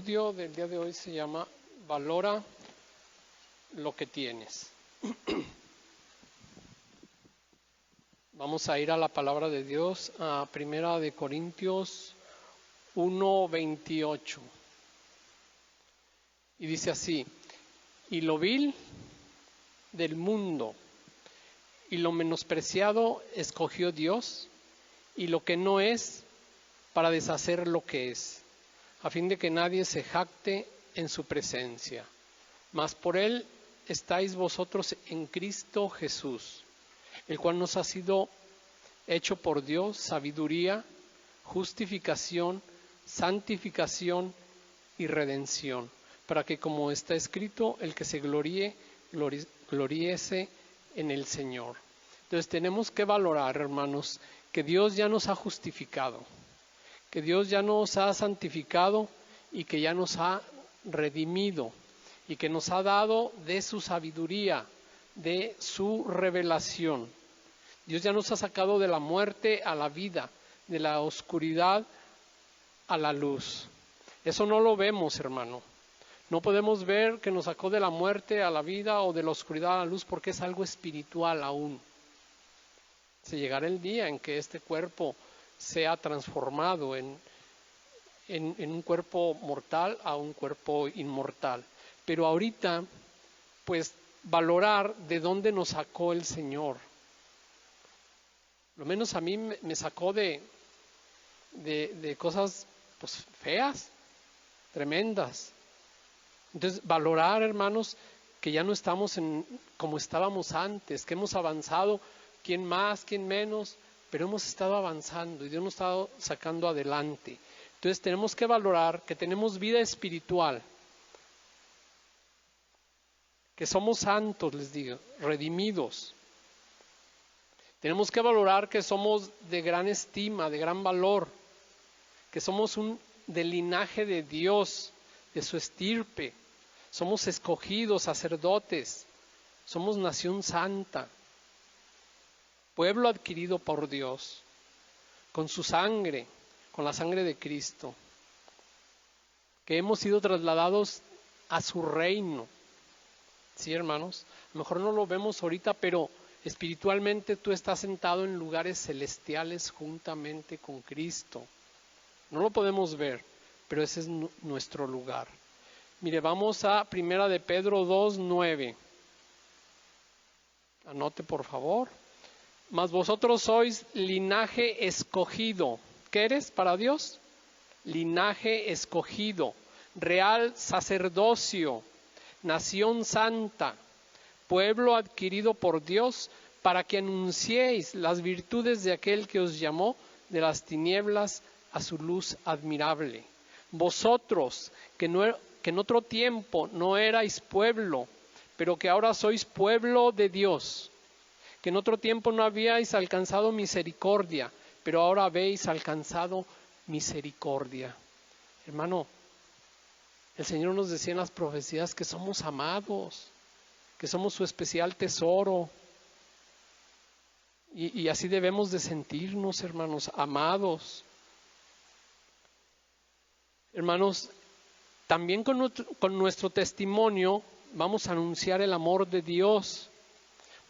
estudio del día de hoy se llama Valora lo que tienes. Vamos a ir a la palabra de Dios, a Primera de Corintios 1:28. Y dice así: y lo vil del mundo y lo menospreciado escogió Dios, y lo que no es, para deshacer lo que es, a fin de que nadie se jacte en su presencia. Mas por él estáis vosotros en Cristo Jesús, el cual nos ha sido hecho por Dios sabiduría, justificación, santificación y redención, para que, como está escrito, el que se gloríese en el Señor. Entonces tenemos que valorar, hermanos, que Dios ya nos ha justificado, que Dios ya nos ha santificado y que ya nos ha redimido y que nos ha dado de su sabiduría, de su revelación. Dios ya nos ha sacado de la muerte a la vida, de la oscuridad a la luz. Eso no lo vemos, hermano. No podemos ver que nos sacó de la muerte a la vida o de la oscuridad a la luz, porque es algo espiritual aún. Se llegará el día en que este cuerpo sea transformado en un cuerpo mortal a un cuerpo inmortal. Pero ahorita, pues, valorar de dónde nos sacó el Señor. Lo menos a mí me sacó de cosas, pues, feas, tremendas. Entonces, valorar, hermanos, que ya no estamos como estábamos antes, que hemos avanzado, quién más, quién menos, pero hemos estado avanzando y Dios nos ha estado sacando adelante. Entonces tenemos que valorar que tenemos vida espiritual, que somos santos, les digo, redimidos. Tenemos que valorar que somos de gran estima, de gran valor, que somos del linaje de Dios, de su estirpe. Somos escogidos, sacerdotes, somos nación santa, pueblo adquirido por Dios, con su sangre, con la sangre de Cristo, que hemos sido trasladados a su reino. Sí, hermanos, a lo mejor no lo vemos ahorita, pero espiritualmente tú estás sentado en lugares celestiales juntamente con Cristo. No lo podemos ver, pero ese es nuestro lugar. Mire, vamos a Primera de Pedro 2:9. Anote, por favor. Mas vosotros sois linaje escogido. ¿Qué eres para Dios? Linaje escogido, real sacerdocio, nación santa, pueblo adquirido por Dios, para que anunciéis las virtudes de aquel que os llamó de las tinieblas a su luz admirable. Vosotros, que en otro tiempo no erais pueblo, pero que ahora sois pueblo de Dios, que en otro tiempo no habíais alcanzado misericordia, pero ahora habéis alcanzado misericordia. Hermano, el Señor nos decía en las profecías que somos amados, que somos su especial tesoro. Y así debemos de sentirnos, hermanos, amados. Hermanos, también con nuestro testimonio vamos a anunciar el amor de Dios,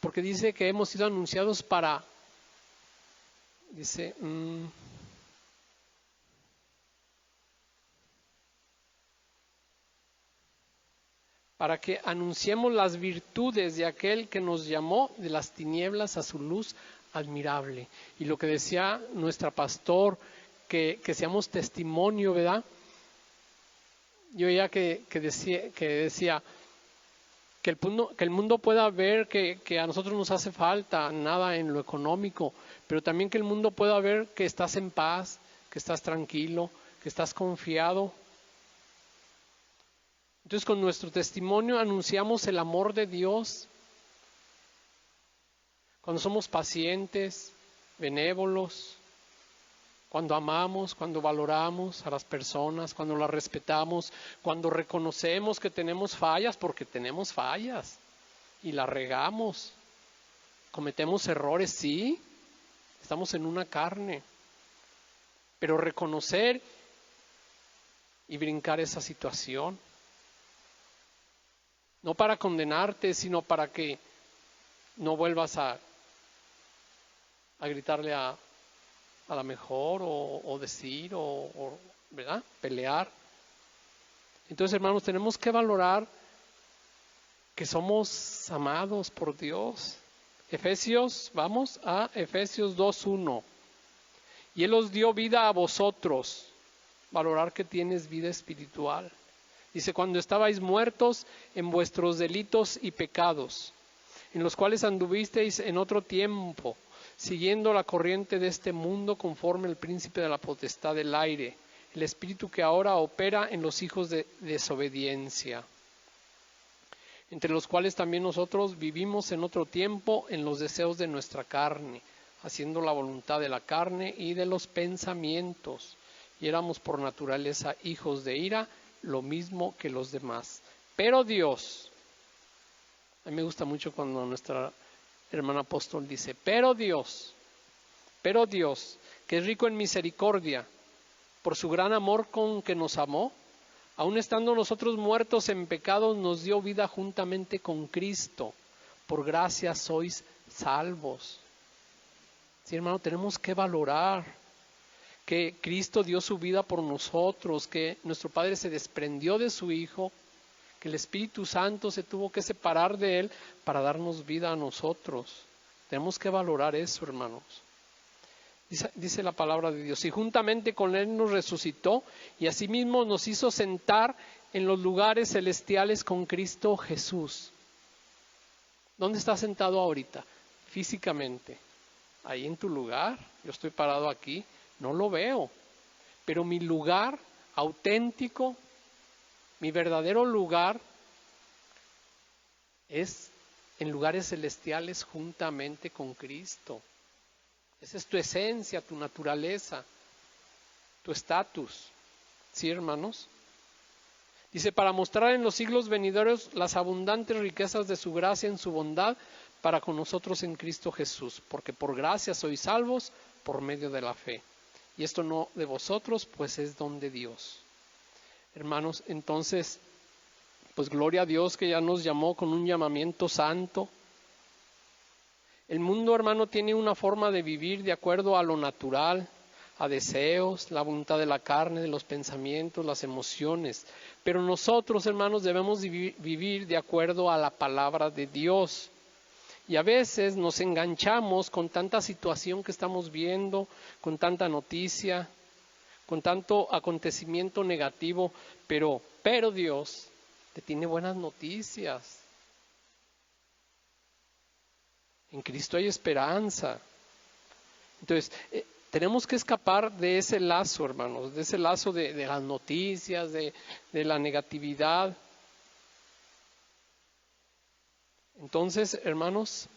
porque dice que hemos sido anunciados para que anunciemos las virtudes de aquel que nos llamó de las tinieblas a su luz admirable. Y lo que decía nuestra pastor, que seamos testimonio, ¿verdad? Yo ya que decía que el mundo pueda ver que a nosotros nos hace falta nada en lo económico, pero también que el mundo pueda ver que estás en paz, que estás tranquilo, que estás confiado. Entonces, con nuestro testimonio anunciamos el amor de Dios. Cuando somos pacientes, benévolos, cuando amamos, cuando valoramos a las personas, cuando las respetamos, cuando reconocemos que tenemos fallas, porque tenemos fallas y las regamos. Cometemos errores, sí, estamos en una carne, pero reconocer y brincar esa situación. No para condenarte, sino para que no vuelvas a gritarle a la mejor o decir o ¿verdad? Pelear. Entonces, hermanos, tenemos que valorar que somos amados por Dios. Vamos a Efesios 2:1. Y Él os dio vida a vosotros. Valorar que tienes vida espiritual. Dice, cuando estabais muertos en vuestros delitos y pecados, en los cuales anduvisteis en otro tiempo, siguiendo la corriente de este mundo conforme el príncipe de la potestad del aire, el espíritu que ahora opera en los hijos de desobediencia, entre los cuales también nosotros vivimos en otro tiempo en los deseos de nuestra carne, haciendo la voluntad de la carne y de los pensamientos, y éramos por naturaleza hijos de ira, lo mismo que los demás. Pero Dios, a mí me gusta mucho cuando nuestra hermana apóstol dice, pero Dios, que es rico en misericordia, por su gran amor con que nos amó, aun estando nosotros muertos en pecados, nos dio vida juntamente con Cristo. Por gracia sois salvos. Sí, hermano, tenemos que valorar que Cristo dio su vida por nosotros, que nuestro Padre se desprendió de su Hijo, que el Espíritu Santo se tuvo que separar de Él para darnos vida a nosotros. Tenemos que valorar eso, hermanos. Dice la palabra de Dios, y juntamente con Él nos resucitó y asimismo nos hizo sentar en los lugares celestiales con Cristo Jesús. ¿Dónde estás sentado ahorita? Físicamente. Ahí en tu lugar. Yo estoy parado aquí. No lo veo. Pero mi lugar auténtico, mi verdadero lugar es en lugares celestiales juntamente con Cristo. Esa es tu esencia, tu naturaleza, tu estatus. ¿Sí, hermanos? Dice, para mostrar en los siglos venideros las abundantes riquezas de su gracia en su bondad para con nosotros en Cristo Jesús, porque por gracia sois salvos por medio de la fe. Y esto no de vosotros, pues es don de Dios. Hermanos, entonces, pues gloria a Dios que ya nos llamó con un llamamiento santo. El mundo, hermano, tiene una forma de vivir de acuerdo a lo natural, a deseos, la voluntad de la carne, de los pensamientos, las emociones. Pero nosotros, hermanos, debemos vivir de acuerdo a la palabra de Dios. Y a veces nos enganchamos con tanta situación que estamos viendo, con tanta noticia, con tanto acontecimiento negativo, pero Dios te tiene buenas noticias. En Cristo hay esperanza. Entonces, tenemos que escapar de ese lazo, hermanos, de ese lazo de las noticias, de la negatividad. Entonces, hermanos,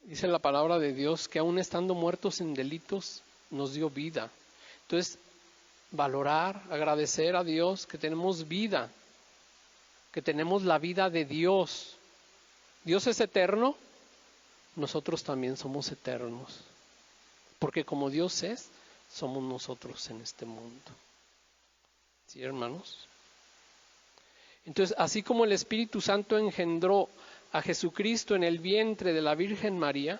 dice la palabra de Dios que aún estando muertos en delitos, nos dio vida. Entonces, valorar, agradecer a Dios que tenemos vida, que tenemos la vida de Dios. Dios es eterno, nosotros también somos eternos. Porque como Dios es, somos nosotros en este mundo. ¿Sí, hermanos? Entonces, así como el Espíritu Santo engendró a Jesucristo en el vientre de la Virgen María,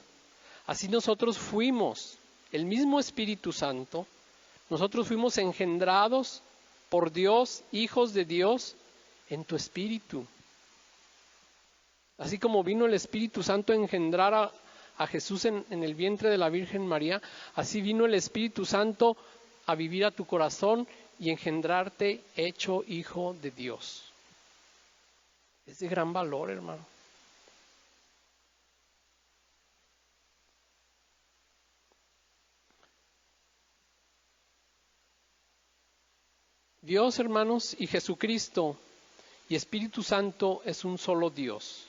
así nosotros fuimos, el mismo Espíritu Santo, nosotros fuimos engendrados por Dios, hijos de Dios, en tu espíritu. Así como vino el Espíritu Santo a engendrar a Jesús en el vientre de la Virgen María, así vino el Espíritu Santo a vivir a tu corazón y engendrarte hecho hijo de Dios. Es de gran valor, hermano. Dios, hermanos, y Jesucristo y Espíritu Santo es un solo Dios.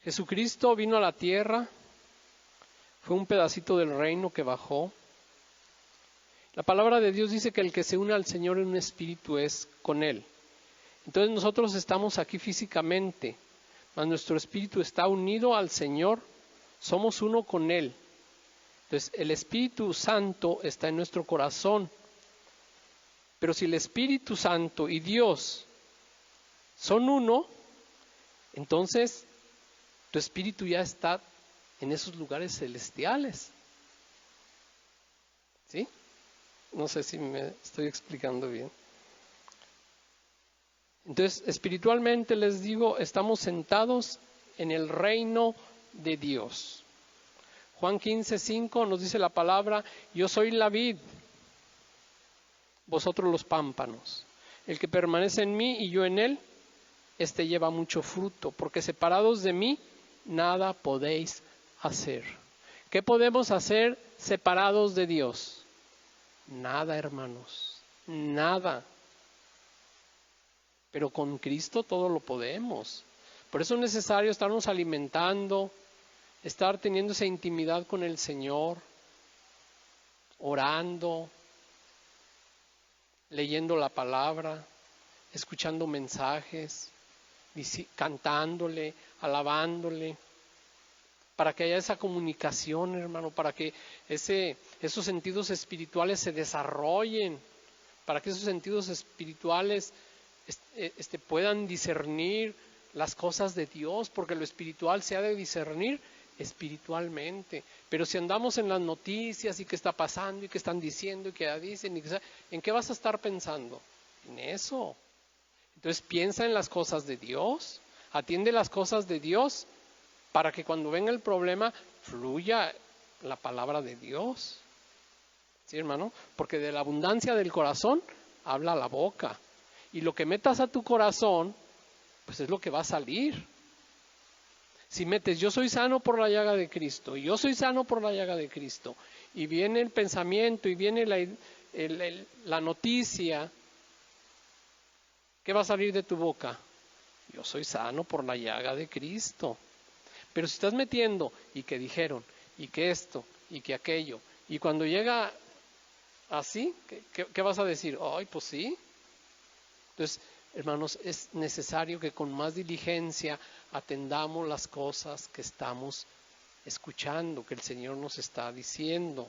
Jesucristo vino a la tierra, fue un pedacito del reino que bajó. La palabra de Dios dice que el que se une al Señor en un espíritu es con Él. Entonces nosotros estamos aquí físicamente, mas nuestro espíritu está unido al Señor, somos uno con Él. Entonces, el Espíritu Santo está en nuestro corazón. Pero si el Espíritu Santo y Dios son uno, entonces tu espíritu ya está en esos lugares celestiales. ¿Sí? No sé si me estoy explicando bien. Entonces, espiritualmente les digo, estamos sentados en el reino de Dios. Juan 15:5 nos dice la palabra: yo soy la vid, vosotros los pámpanos. El que permanece en mí y yo en él, este lleva mucho fruto, porque separados de mí, nada podéis hacer. ¿Qué podemos hacer separados de Dios? Nada, hermanos, nada. Pero con Cristo todo lo podemos. Por eso es necesario estarnos alimentando, estar teniendo esa intimidad con el Señor, orando, leyendo la palabra, escuchando mensajes, cantándole, alabándole, para que haya esa comunicación, hermano, para que esos sentidos espirituales se desarrollen, para que esos sentidos espirituales puedan discernir las cosas de Dios, porque lo espiritual se ha de discernir espiritualmente. Pero si andamos en las noticias y qué está pasando y qué están diciendo y qué dicen, ¿en qué vas a estar pensando? En eso. Entonces piensa en las cosas de Dios, atiende las cosas de Dios, para que cuando venga el problema fluya la palabra de Dios. ¿Sí, hermano? Porque de la abundancia del corazón habla la boca. Y lo que metas a tu corazón, pues es lo que va a salir. Si metes, yo soy sano por la llaga de Cristo, y yo soy sano por la llaga de Cristo, y viene el pensamiento, y viene la noticia, ¿qué va a salir de tu boca? Yo soy sano por la llaga de Cristo. Pero si estás metiendo, y que dijeron, y que esto, y que aquello, y cuando llega así, ¿qué vas a decir? Ay, pues sí. Entonces, hermanos, es necesario que con más diligencia atendamos las cosas que estamos escuchando, que el Señor nos está diciendo.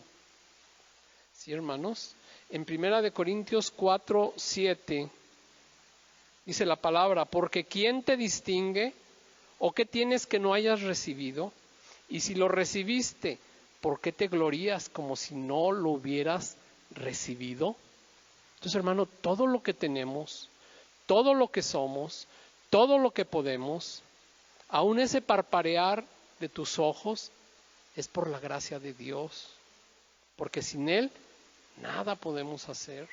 ¿Sí, hermanos? En 1 Corintios 4:7 dice la palabra: porque ¿quién te distingue? ¿O qué tienes que no hayas recibido? Y si lo recibiste, ¿por qué te glorías como si no lo hubieras recibido? Entonces, hermano, todo lo que tenemos, todo lo que somos, todo lo que podemos, aún ese parpadear de tus ojos, es por la gracia de Dios. Porque sin Él, nada podemos hacer.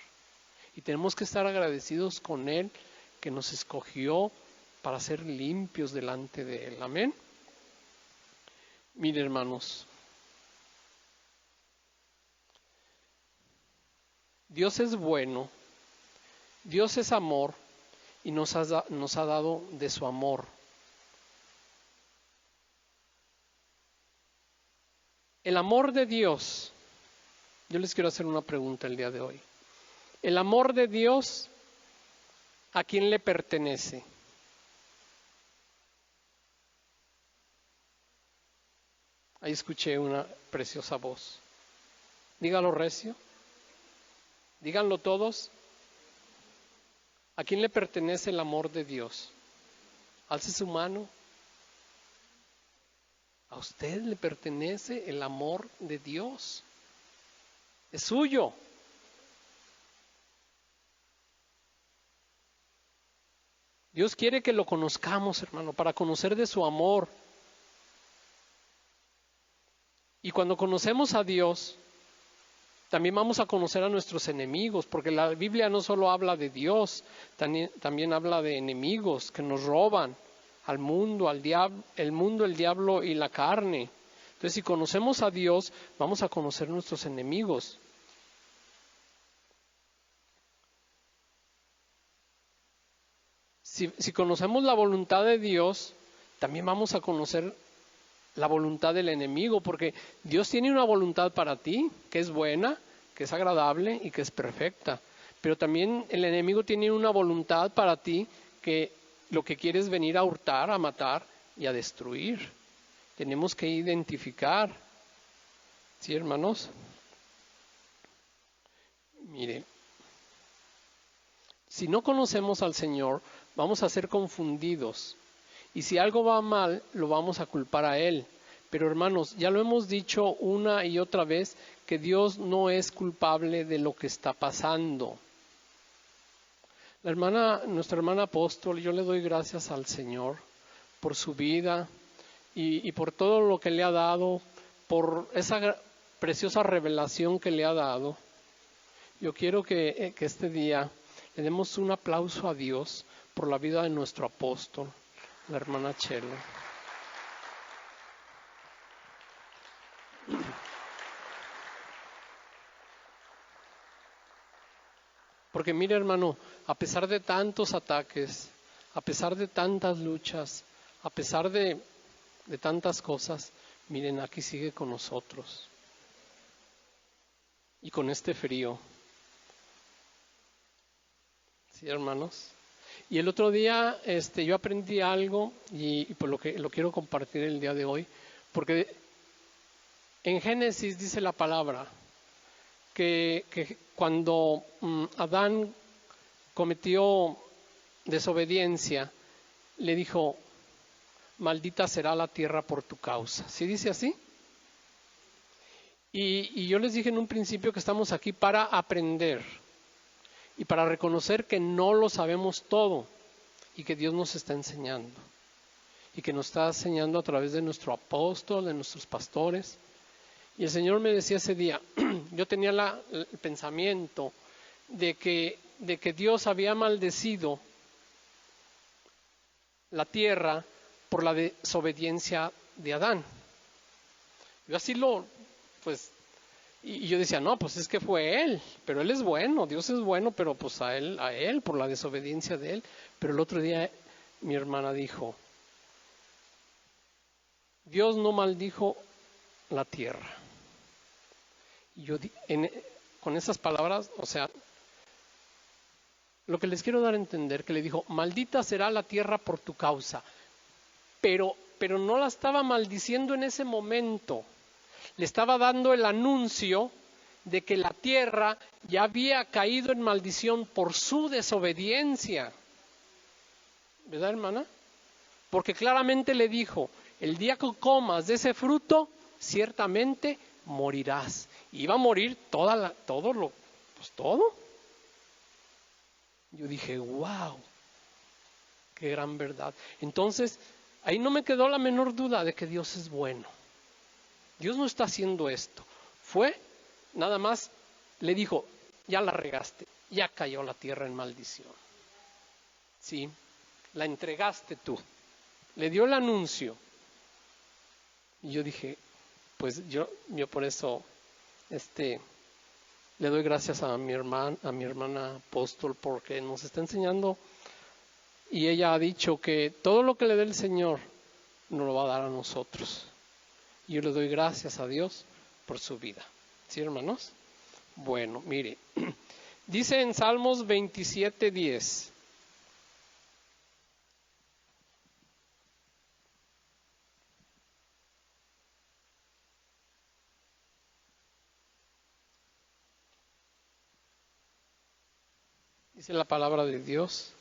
Y tenemos que estar agradecidos con Él, que nos escogió para ser limpios delante de Él. Amén. Mire, hermanos, Dios es bueno, Dios es amor, y nos ha dado de su amor. El amor de Dios, yo les quiero hacer una pregunta el día de hoy. El amor de Dios, ¿a quién le pertenece? Ahí escuché una preciosa voz. Dígalo recio. Díganlo todos. ¿A quién le pertenece el amor de Dios? Alce su mano. A usted le pertenece el amor de Dios. Es suyo. Dios quiere que lo conozcamos, hermano, para conocer de su amor. Y cuando conocemos a Dios, también vamos a conocer a nuestros enemigos, porque la Biblia no solo habla de Dios, también habla de enemigos que nos roban al mundo, el diablo y la carne. Entonces, si conocemos a Dios, vamos a conocer nuestros enemigos. Si conocemos la voluntad de Dios, también vamos a conocer la voluntad del enemigo, porque Dios tiene una voluntad para ti, que es buena, que es agradable y que es perfecta. Pero también el enemigo tiene una voluntad para ti, que lo que quiere es venir a hurtar, a matar y a destruir. Tenemos que identificar. Sí, hermanos. Mire, si no conocemos al Señor, vamos a ser confundidos. Y si algo va mal, lo vamos a culpar a Él. Pero hermanos, ya lo hemos dicho una y otra vez, que Dios no es culpable de lo que está pasando. Nuestra hermana apóstol, yo le doy gracias al Señor por su vida y por todo lo que le ha dado, por esa preciosa revelación que le ha dado. Yo quiero que este día le demos un aplauso a Dios por la vida de nuestro apóstol, la hermana Chelo. Porque mire, hermano, a pesar de tantos ataques, a pesar de tantas luchas, a pesar de tantas cosas, miren, aquí sigue con nosotros. Y con este frío. ¿Sí, hermanos? Y el otro día yo aprendí algo y por lo que lo quiero compartir el día de hoy, porque en Génesis dice la palabra que cuando Adán cometió desobediencia, le dijo, maldita será la tierra por tu causa. ¿Sí dice así? Y yo les dije en un principio que estamos aquí para aprender y para reconocer que no lo sabemos todo y que Dios nos está enseñando y que nos está enseñando a través de nuestro apóstol, de nuestros pastores. Y el Señor me decía ese día, yo tenía el pensamiento de que Dios había maldecido la tierra por la desobediencia de Adán. Yo así y yo decía, no, pues es que fue él, pero él es bueno, Dios es bueno, pero pues a él por la desobediencia de él. Pero el otro día mi hermana dijo, Dios no maldijo la tierra. Y yo con esas palabras, o sea, lo que les quiero dar a entender, que le dijo, maldita será la tierra por tu causa, pero no la estaba maldiciendo en ese momento. Le estaba dando el anuncio de que la tierra ya había caído en maldición por su desobediencia. ¿Verdad, hermana? Porque claramente le dijo, el día que comas de ese fruto, ciertamente morirás. Y iba a morir todo. Yo dije, wow, qué gran verdad. Entonces, ahí no me quedó la menor duda de que Dios es bueno. Dios no está haciendo esto. Nada más, le dijo, ya la regaste, ya cayó la tierra en maldición. Sí, la entregaste tú. Le dio el anuncio. Y yo dije, pues yo por eso, le doy gracias a mi hermana apóstol, porque nos está enseñando. Y ella ha dicho que todo lo que le dé el Señor nos lo va a dar a nosotros. Y yo le doy gracias a Dios por su vida. ¿Sí, hermanos? Bueno, mire, dice en Salmos 27:10. Dice la palabra de Dios,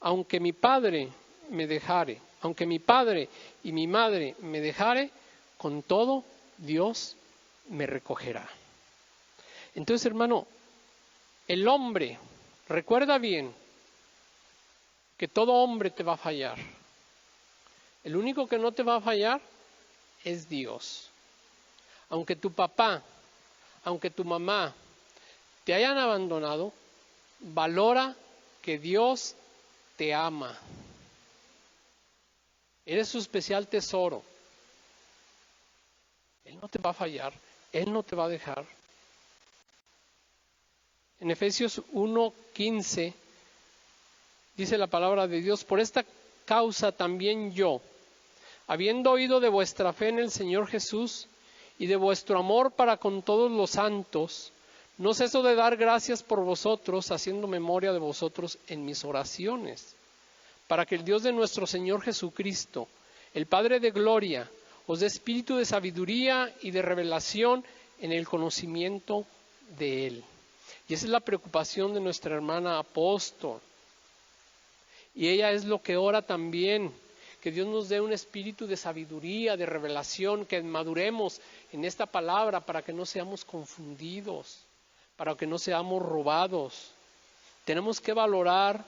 aunque mi padre me dejare, aunque mi padre y mi madre me dejare, con todo Dios me recogerá. Entonces, hermano, el hombre, recuerda bien que todo hombre te va a fallar. El único que no te va a fallar es Dios. Aunque tu papá, aunque tu mamá te hayan abandonado, valora que Dios te ama. Eres su especial tesoro. Él no te va a fallar, Él no te va a dejar. En Efesios 1:15 dice la palabra de Dios, por esta causa también yo, habiendo oído de vuestra fe en el Señor Jesús y de vuestro amor para con todos los santos, no ceso de dar gracias por vosotros, haciendo memoria de vosotros en mis oraciones, para que el Dios de nuestro Señor Jesucristo, el Padre de gloria, os dé espíritu de sabiduría y de revelación en el conocimiento de Él. Y esa es la preocupación de nuestra hermana apóstol. Y ella es lo que ora también, que Dios nos dé un espíritu de sabiduría, de revelación, que maduremos en esta palabra para que no seamos confundidos, para que no seamos robados. Tenemos que valorar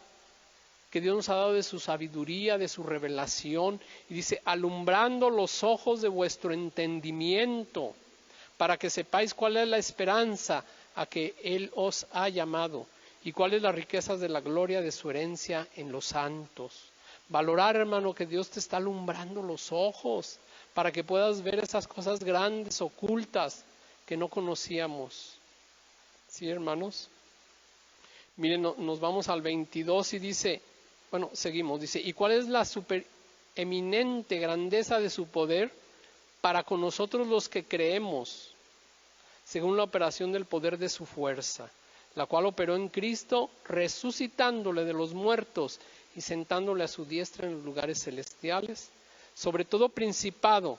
que Dios nos ha dado de su sabiduría, de su revelación, y dice, alumbrando los ojos de vuestro entendimiento, para que sepáis cuál es la esperanza a que Él os ha llamado, y cuáles las riquezas de la gloria de su herencia en los santos. Valorar, hermano, que Dios te está alumbrando los ojos, para que puedas ver esas cosas grandes, ocultas, que no conocíamos. ¿Sí, hermanos? Miren, nos vamos al 22 y dice, bueno, seguimos, dice, ¿y cuál es la supereminente grandeza de su poder para con nosotros los que creemos, según la operación del poder de su fuerza, la cual operó en Cristo, resucitándole de los muertos y sentándole a su diestra en los lugares celestiales, sobre todo principado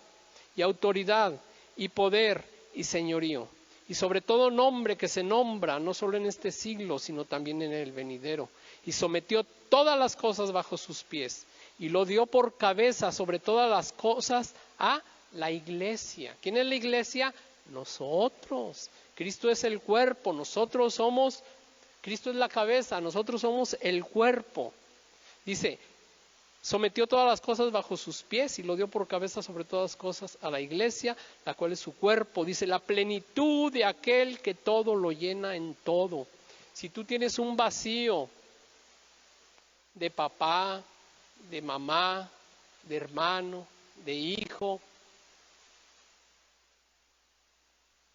y autoridad y poder y señorío, y sobre todo nombre que se nombra, no solo en este siglo, sino también en el venidero, y sometió todas las cosas bajo sus pies, y lo dio por cabeza sobre todas las cosas a la iglesia. ¿Quién es la iglesia? Nosotros. Cristo es el cuerpo, nosotros somos, Cristo es la cabeza, nosotros somos el cuerpo. Dice, sometió todas las cosas bajo sus pies y lo dio por cabeza sobre todas las cosas a la iglesia, la cual es su cuerpo. Dice, la plenitud de aquel que todo lo llena en todo. Si tú tienes un vacío de papá, de mamá, de hermano, de hijo,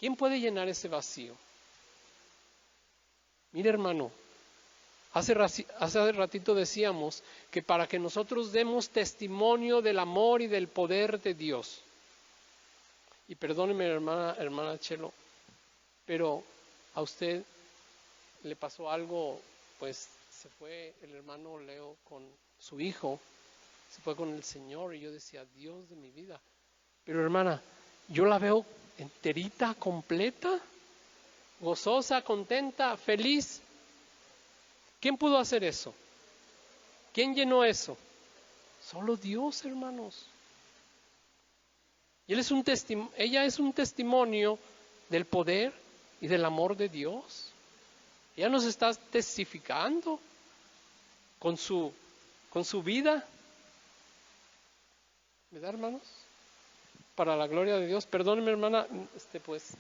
¿quién puede llenar ese vacío? Mira, hermano, hace ratito decíamos que para que nosotros demos testimonio del amor y del poder de Dios, y perdóneme hermana Chelo, pero a usted le pasó algo, pues se fue el hermano Leo con su hijo, se fue con el Señor, y yo decía, Dios de mi vida, pero hermana, yo la veo enterita, completa, gozosa, contenta, feliz. ¿Quién pudo hacer eso? ¿Quién llenó eso? Solo Dios, hermanos. Y ella es un testimonio del poder y del amor de Dios. Ella nos está testificando con su vida. ¿Verdad, hermanos? Para la gloria de Dios. Perdóneme, hermana, pues.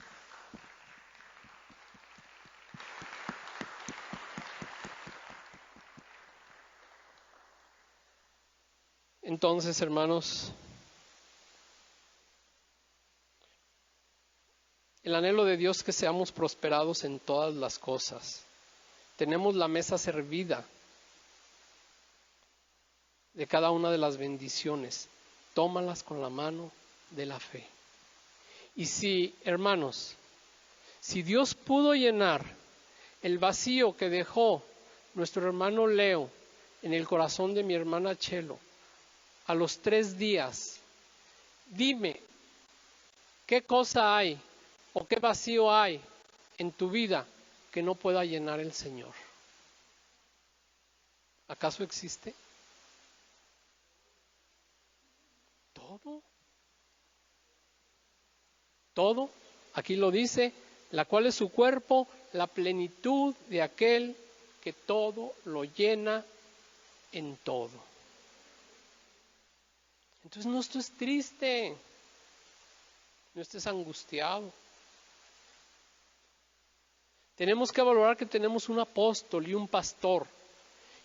Entonces, hermanos, el anhelo de Dios es que seamos prosperados en todas las cosas. Tenemos la mesa servida de cada una de las bendiciones. Tómalas con la mano de la fe. Y si, hermanos, si Dios pudo llenar el vacío que dejó nuestro hermano Leo en el corazón de mi hermana Chelo, a los 3 días, dime, ¿qué cosa hay o qué vacío hay en tu vida que no pueda llenar el Señor? ¿Acaso existe? Todo. Todo, aquí lo dice, la cual es su cuerpo, la plenitud de aquel que todo lo llena en todo. Entonces no estés triste, no estés angustiado. Tenemos que valorar que tenemos un apóstol y un pastor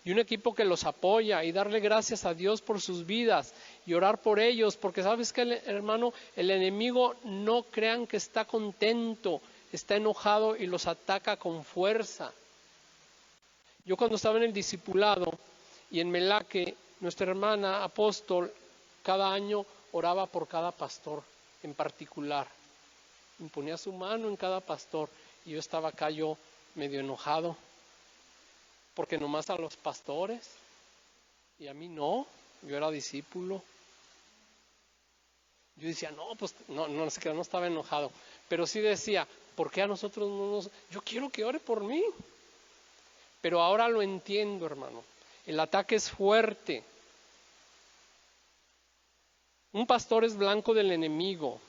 y un equipo que los apoya y darle gracias a Dios por sus vidas y orar por ellos, porque sabes que, hermano, el enemigo no crean que está contento, está enojado y los ataca con fuerza. Yo cuando estaba en el discipulado y en Melaque, nuestra hermana apóstol cada año oraba por cada pastor en particular, imponía su mano en cada pastor y yo estaba acá medio enojado, porque nomás a los pastores y a mí no, yo era discípulo. Yo decía, no, pues no sé qué, no estaba enojado, pero sí decía, ¿por qué a nosotros no nos... Yo quiero que ore por mí, pero ahora lo entiendo, hermano. El ataque es fuerte. Un pastor es blanco del enemigo.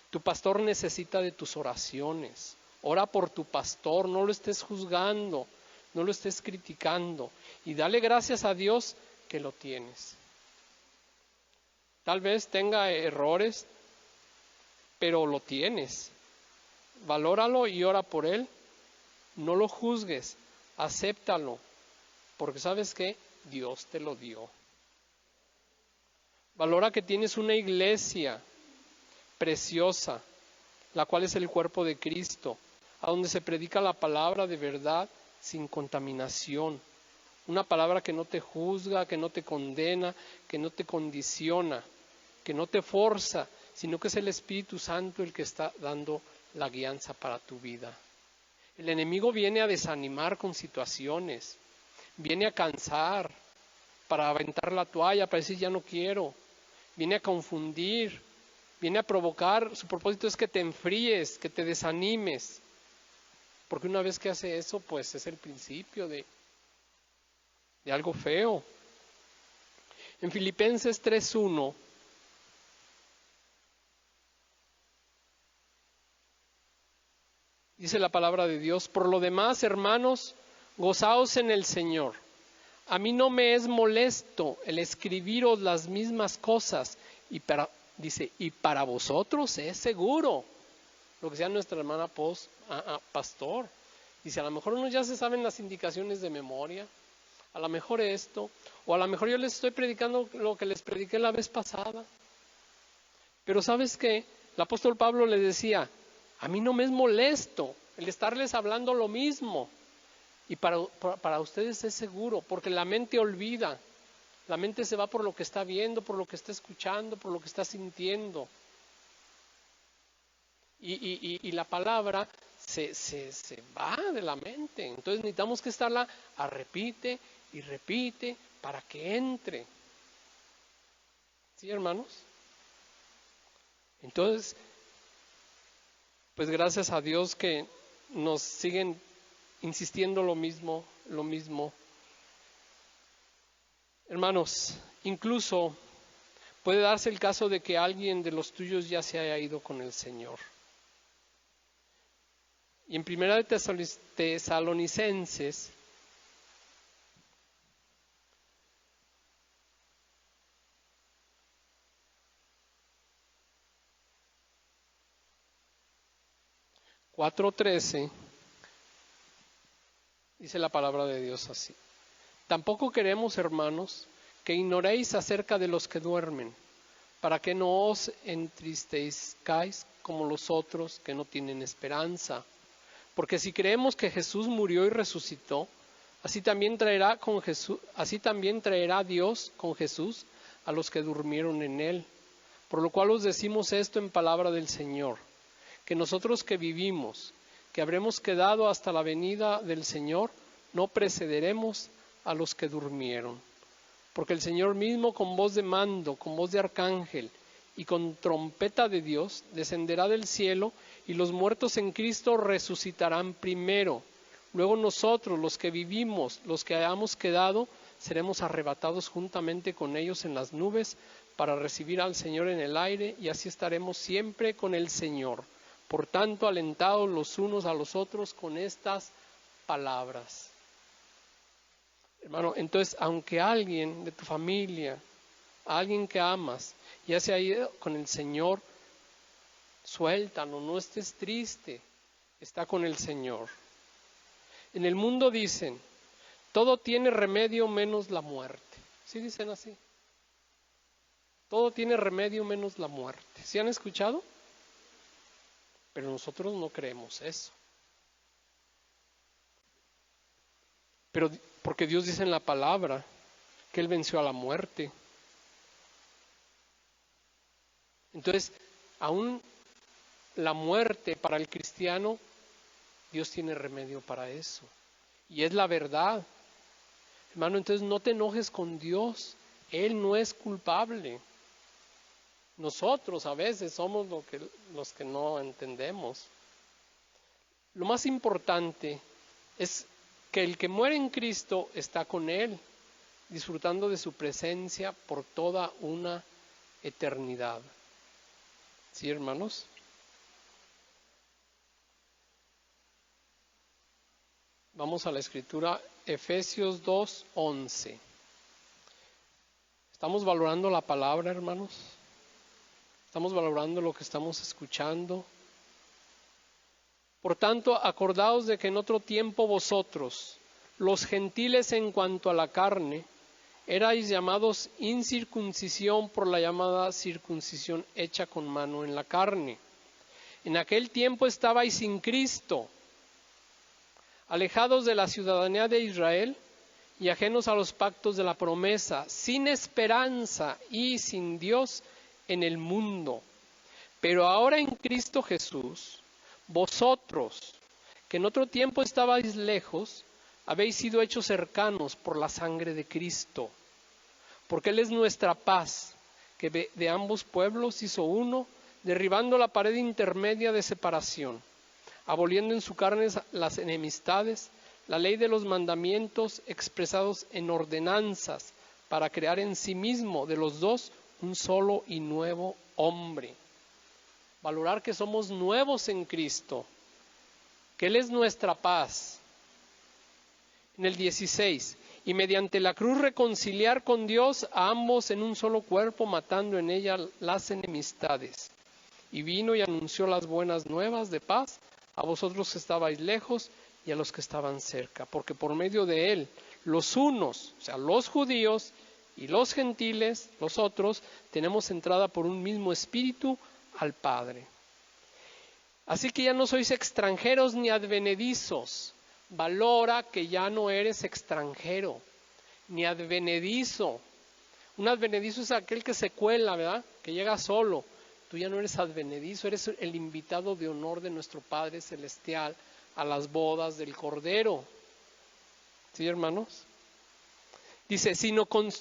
Tu pastor necesita de tus oraciones. Ora por tu pastor, no lo estés juzgando, no lo estés criticando y dale gracias a Dios que lo tienes. Tal vez tenga errores, pero lo tienes. Valóralo y ora por él. No lo juzgues, acéptalo, porque ¿sabes qué? Dios te lo dio. Valora que tienes una iglesia preciosa, la cual es el cuerpo de Cristo, a donde se predica la palabra de verdad sin contaminación. Una palabra que no te juzga, que no te condena, que no te condiciona, que no te forza, sino que es el Espíritu Santo el que está dando la guianza para tu vida. El enemigo viene a desanimar con situaciones, viene a cansar, para aventar la toalla, para decir ya no quiero, viene a confundir, viene a provocar, su propósito es que te enfríes, que te desanimes, porque una vez que hace eso, pues es el principio de algo feo. En Filipenses 3:1 dice la palabra de Dios, por lo demás, hermanos, gozaos en el Señor. A mí no me es molesto el escribiros las mismas cosas, dice, y para vosotros es seguro. Lo que decía nuestra hermana pastor. Dice, a lo mejor unos ya se saben las indicaciones de memoria, a lo mejor esto, o a lo mejor yo les estoy predicando lo que les prediqué la vez pasada. Pero ¿sabes qué? El apóstol Pablo les decía, a mí no me es molesto el estarles hablando lo mismo. Y para ustedes es seguro, porque la mente olvida. La mente se va por lo que está viendo, por lo que está escuchando, por lo que está sintiendo. Y la palabra se va de la mente. Entonces necesitamos que estarla repite y repite para que entre. ¿Sí, hermanos? Entonces, pues gracias a Dios que nos siguen insistiendo lo mismo. Hermanos, incluso puede darse el caso de que alguien de los tuyos ya se haya ido con el Señor. Y en Primera de Tesalonicenses, (4:13) dice la palabra de Dios así. Tampoco queremos, hermanos, que ignoréis acerca de los que duermen, para que no os entristezcáis como los otros que no tienen esperanza. Porque si creemos que Jesús murió y resucitó, así también traerá Dios con Jesús a los que durmieron en él. Por lo cual os decimos esto en palabra del Señor, que nosotros que vivimos, que habremos quedado hasta la venida del Señor, no precederemos a los que durmieron. Porque el Señor mismo con voz de mando, con voz de arcángel y con trompeta de Dios descenderá del cielo, y los muertos en Cristo resucitarán primero. Luego nosotros, los que vivimos, los que hayamos quedado, seremos arrebatados juntamente con ellos en las nubes para recibir al Señor en el aire, y así estaremos siempre con el Señor. Por tanto, alentados los unos a los otros con estas palabras. Hermano, entonces, aunque alguien de tu familia, alguien que amas, ya se ha ido con el Señor, suéltalo, no estés triste, está con el Señor. En el mundo dicen, todo tiene remedio menos la muerte. ¿Sí dicen así? Todo tiene remedio menos la muerte. ¿Sí han escuchado? Pero nosotros no creemos eso. Pero porque Dios dice en la palabra que Él venció a la muerte. Entonces, aún la muerte para el cristiano, Dios tiene remedio para eso. Y es la verdad. Hermano, entonces no te enojes con Dios. Él no es culpable. Nosotros a veces somos los que no entendemos. Lo más importante es que el que muere en Cristo está con Él, disfrutando de su presencia por toda una eternidad. ¿Sí, hermanos? Vamos a la escritura, Efesios 2:11. ¿Estamos valorando la palabra, hermanos? ¿Estamos valorando lo que estamos escuchando? Por tanto, acordaos de que en otro tiempo vosotros, los gentiles en cuanto a la carne, erais llamados incircuncisión por la llamada circuncisión hecha con mano en la carne. En aquel tiempo estabais sin Cristo, alejados de la ciudadanía de Israel y ajenos a los pactos de la promesa, sin esperanza y sin Dios en el mundo. Pero ahora en Cristo Jesús, vosotros, que en otro tiempo estabais lejos, habéis sido hechos cercanos por la sangre de Cristo, porque Él es nuestra paz, que de ambos pueblos hizo uno, derribando la pared intermedia de separación, aboliendo en su carne las enemistades, la ley de los mandamientos expresados en ordenanzas, para crear en sí mismo de los dos un solo y nuevo hombre. Valorar que somos nuevos en Cristo, que Él es nuestra paz. En el 16, y mediante la cruz reconciliar con Dios a ambos en un solo cuerpo, matando en ella las enemistades. Y vino y anunció las buenas nuevas de paz a vosotros que estabais lejos y a los que estaban cerca, porque por medio de Él, los unos, o sea, los judíos y los gentiles, los otros, tenemos entrada por un mismo espíritu al Padre. Así que ya no sois extranjeros ni advenedizos. Valora que ya no eres extranjero ni advenedizo. Un advenedizo es aquel que se cuela, ¿verdad? Que llega solo. Tú ya no eres advenedizo, eres el invitado de honor de nuestro Padre Celestial a las bodas del Cordero. ¿Sí, hermanos? Dice,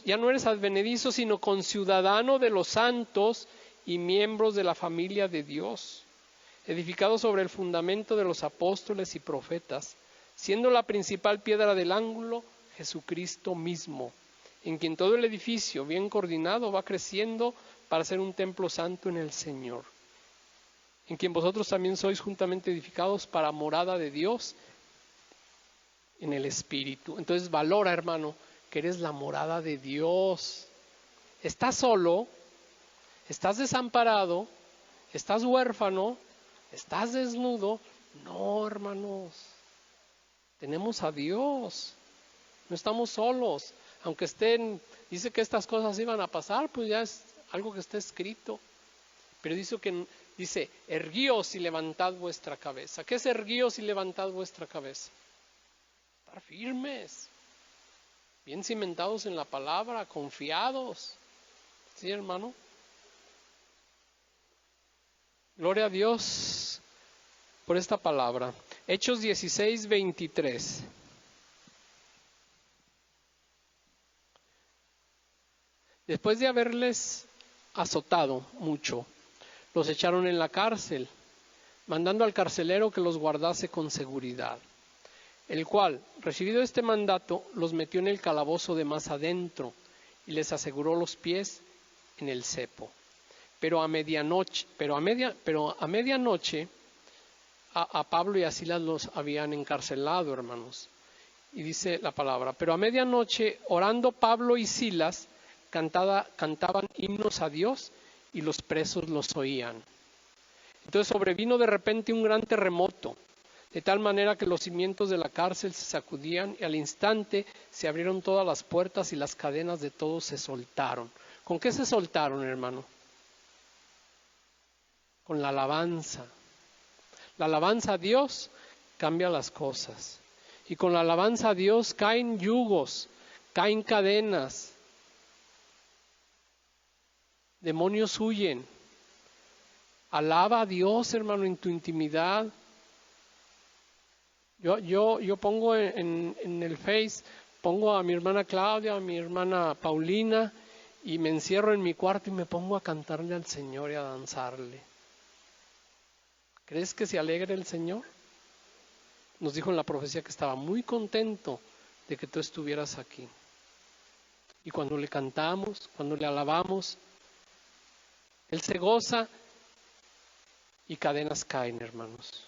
ya no eres advenedizo, sino conciudadano de los santos y miembros de la familia de Dios, edificado sobre el fundamento de los apóstoles y profetas, siendo la principal piedra del ángulo Jesucristo mismo, en quien todo el edificio, bien coordinado, va creciendo para ser un templo santo en el Señor, en quien vosotros también sois juntamente edificados para morada de Dios en el Espíritu. Entonces valora, hermano, que eres la morada de Dios. ¿Estás solo? ¿Estás desamparado? ¿Estás huérfano? ¿Estás desnudo? No, hermanos. Tenemos a Dios. No estamos solos. Aunque dice que estas cosas iban a pasar, pues ya es algo que está escrito. Pero dice, erguíos y levantad vuestra cabeza. ¿Qué es erguíos y levantad vuestra cabeza? Estar firmes, bien cimentados en la palabra, confiados. ¿Sí, hermano? Gloria a Dios por esta palabra. Hechos 16:23. Después de haberles azotado mucho, los echaron en la cárcel, mandando al carcelero que los guardase con seguridad, el cual, recibido este mandato, los metió en el calabozo de más adentro y les aseguró los pies en el cepo. Pero a medianoche a Pablo y a Silas los habían encarcelado, hermanos. Y dice la palabra, pero a medianoche, orando Pablo y Silas, cantaban himnos a Dios y los presos los oían. Entonces sobrevino de repente un gran terremoto, de tal manera que los cimientos de la cárcel se sacudían y al instante se abrieron todas las puertas y las cadenas de todos se soltaron. ¿Con qué se soltaron, hermano? Con la alabanza. La alabanza a Dios cambia las cosas. Y con la alabanza a Dios caen yugos, caen cadenas. Demonios huyen. Alaba a Dios, hermano, en tu intimidad. Yo pongo en el Face, pongo a mi hermana Claudia, a mi hermana Paulina, y me encierro en mi cuarto y me pongo a cantarle al Señor y a danzarle. ¿Crees que se alegre el Señor? Nos dijo en la profecía que estaba muy contento de que tú estuvieras aquí. Y cuando le cantamos, cuando le alabamos, Él se goza y cadenas caen, hermanos.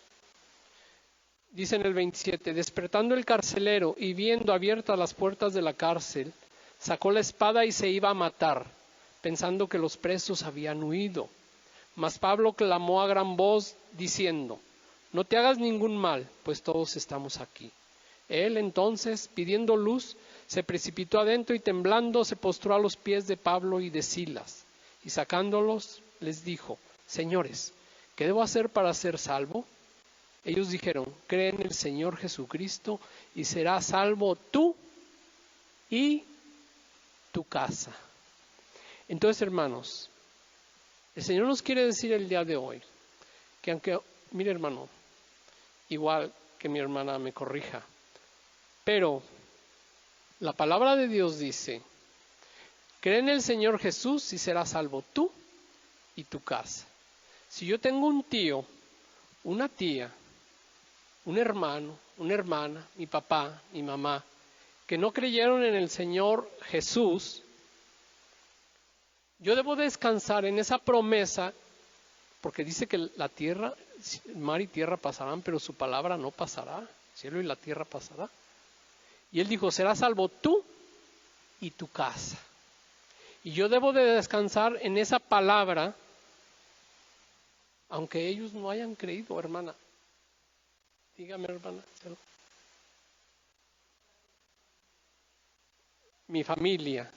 Dice en el 27, despertando el carcelero y viendo abiertas las puertas de la cárcel, sacó la espada y se iba a matar, pensando que los presos habían huido. Mas Pablo clamó a gran voz, diciendo, no te hagas ningún mal, pues todos estamos aquí. Él entonces, pidiendo luz, se precipitó adentro y temblando se postró a los pies de Pablo y de Silas. Y sacándolos, les dijo, señores, ¿qué debo hacer para ser salvo? Ellos dijeron, cree en el Señor Jesucristo y serás salvo tú y tu casa. Entonces, hermanos, el Señor nos quiere decir el día de hoy que aunque, mire hermano, igual que mi hermana me corrija, pero la palabra de Dios dice, cree en el Señor Jesús y serás salvo tú y tu casa. Si yo tengo un tío, una tía, un hermano, una hermana, mi papá, mi mamá, que no creyeron en el Señor Jesús, yo debo descansar en esa promesa, porque dice que la tierra, mar y tierra pasarán, pero su palabra no pasará, el cielo y la tierra pasará. Y Él dijo, serás salvo tú y tu casa. Y yo debo de descansar en esa palabra, aunque ellos no hayan creído, hermana. Dígame, hermana. Mi familia,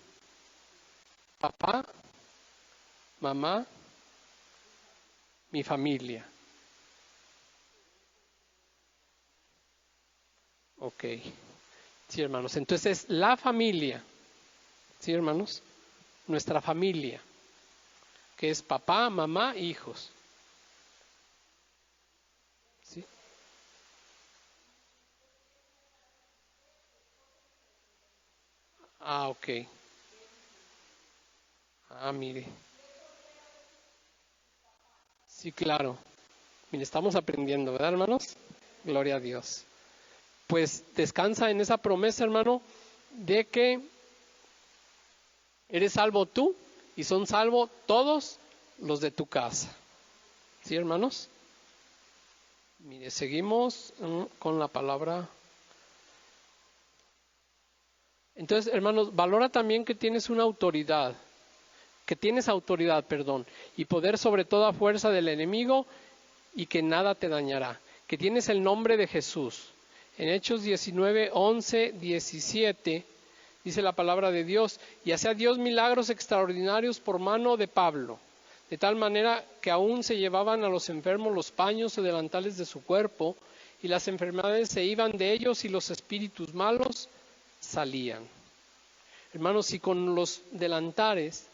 papá, mamá, mi familia. Ok. Sí, hermanos. Entonces, la familia. Sí, hermanos. Nuestra familia, que es papá, mamá, hijos. ¿Sí? Ah, ok. Ah, mire. Sí, claro. Mire, estamos aprendiendo, ¿verdad, hermanos? Gloria a Dios. Pues descansa en esa promesa, hermano, de que eres salvo tú y son salvos todos los de tu casa. ¿Sí, hermanos? Mire, seguimos con la palabra. Entonces, hermanos, valora también que tienes una autoridad, y poder sobre toda fuerza del enemigo y que nada te dañará, que tienes el nombre de Jesús. En Hechos 19, 11, 17 dice la palabra de Dios, y hacía Dios milagros extraordinarios por mano de Pablo, de tal manera que aún se llevaban a los enfermos los paños o delantales de su cuerpo, y las enfermedades se iban de ellos y los espíritus malos salían. Hermanos, si con los delantares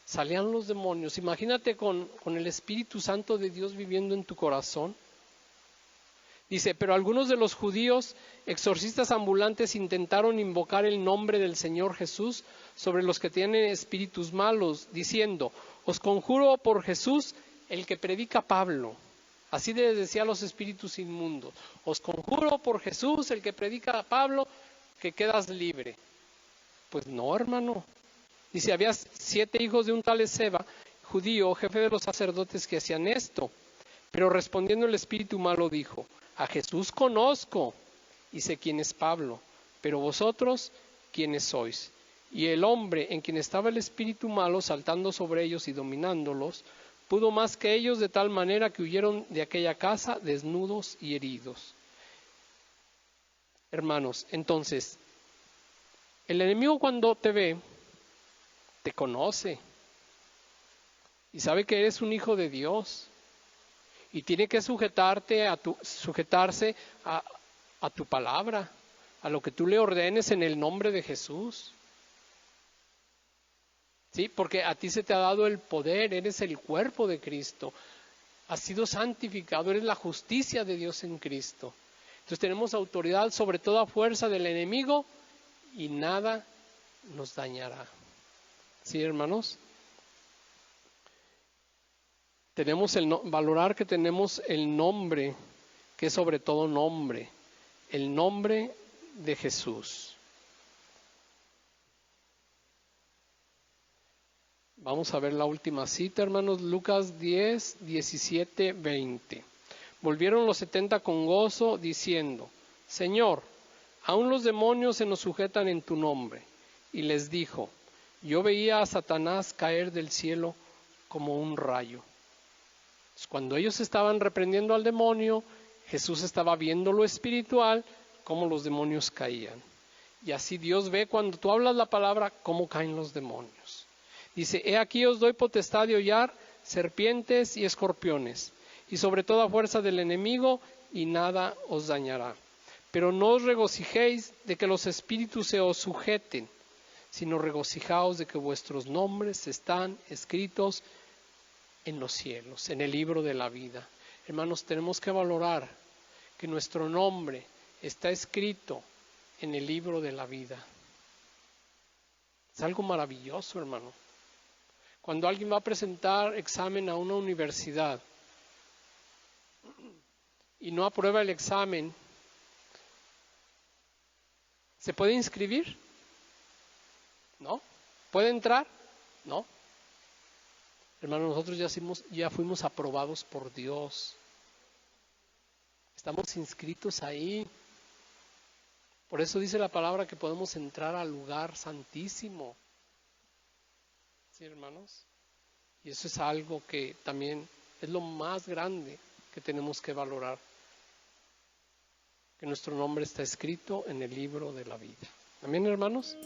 salían los demonios, imagínate con el Espíritu Santo de Dios viviendo en tu corazón. Dice, pero algunos de los judíos, exorcistas ambulantes, intentaron invocar el nombre del Señor Jesús sobre los que tienen espíritus malos, diciendo, os conjuro por Jesús, el que predica Pablo. Así les decía a los espíritus inmundos, os conjuro por Jesús, el que predica a Pablo, que quedas libre. Pues no, hermano. Dice, había 7 hijos de un tal Esceva, judío, jefe de los sacerdotes, que hacían esto. Pero respondiendo el espíritu malo dijo, a Jesús conozco y sé quién es Pablo, pero vosotros, ¿quiénes sois? Y el hombre en quien estaba el espíritu malo, saltando sobre ellos y dominándolos, pudo más que ellos, de tal manera que huyeron de aquella casa desnudos y heridos. Hermanos, entonces, el enemigo cuando te ve, te conoce y sabe que eres un hijo de Dios y tiene que sujetarse a tu palabra, a lo que tú le ordenes en el nombre de Jesús. ¿Sí? Porque a ti se te ha dado el poder, eres el cuerpo de Cristo, has sido santificado, eres la justicia de Dios en Cristo. Entonces tenemos autoridad sobre toda fuerza del enemigo y nada nos dañará. ¿Sí, hermanos? Valorar que tenemos el nombre, que es sobre todo nombre, el nombre de Jesús. Vamos a ver la última cita, hermanos, Lucas 10, 17, 20. Volvieron los 70 con gozo, diciendo: Señor, aun los demonios se nos sujetan en tu nombre. Y les dijo: Yo veía a Satanás caer del cielo como un rayo. Cuando ellos estaban reprendiendo al demonio, Jesús estaba viendo lo espiritual, cómo los demonios caían. Y así Dios ve cuando tú hablas la palabra, cómo caen los demonios. Dice: He aquí os doy potestad de hollar serpientes y escorpiones, y sobre toda fuerza del enemigo, y nada os dañará. Pero no os regocijéis de que los espíritus se os sujeten, sino regocijaos de que vuestros nombres están escritos en los cielos, en el libro de la vida. Hermanos, tenemos que valorar que nuestro nombre está escrito en el libro de la vida. Es algo maravilloso, hermano. Cuando alguien va a presentar examen a una universidad y no aprueba el examen, ¿se puede inscribir? ¿No? ¿Puede entrar? No. Hermano, nosotros ya fuimos aprobados por Dios. Estamos inscritos ahí. Por eso dice la palabra que podemos entrar al lugar santísimo. ¿Sí, hermanos? Y eso es algo que también es lo más grande que tenemos que valorar. Que nuestro nombre está escrito en el libro de la vida. ¿Amén, hermanos?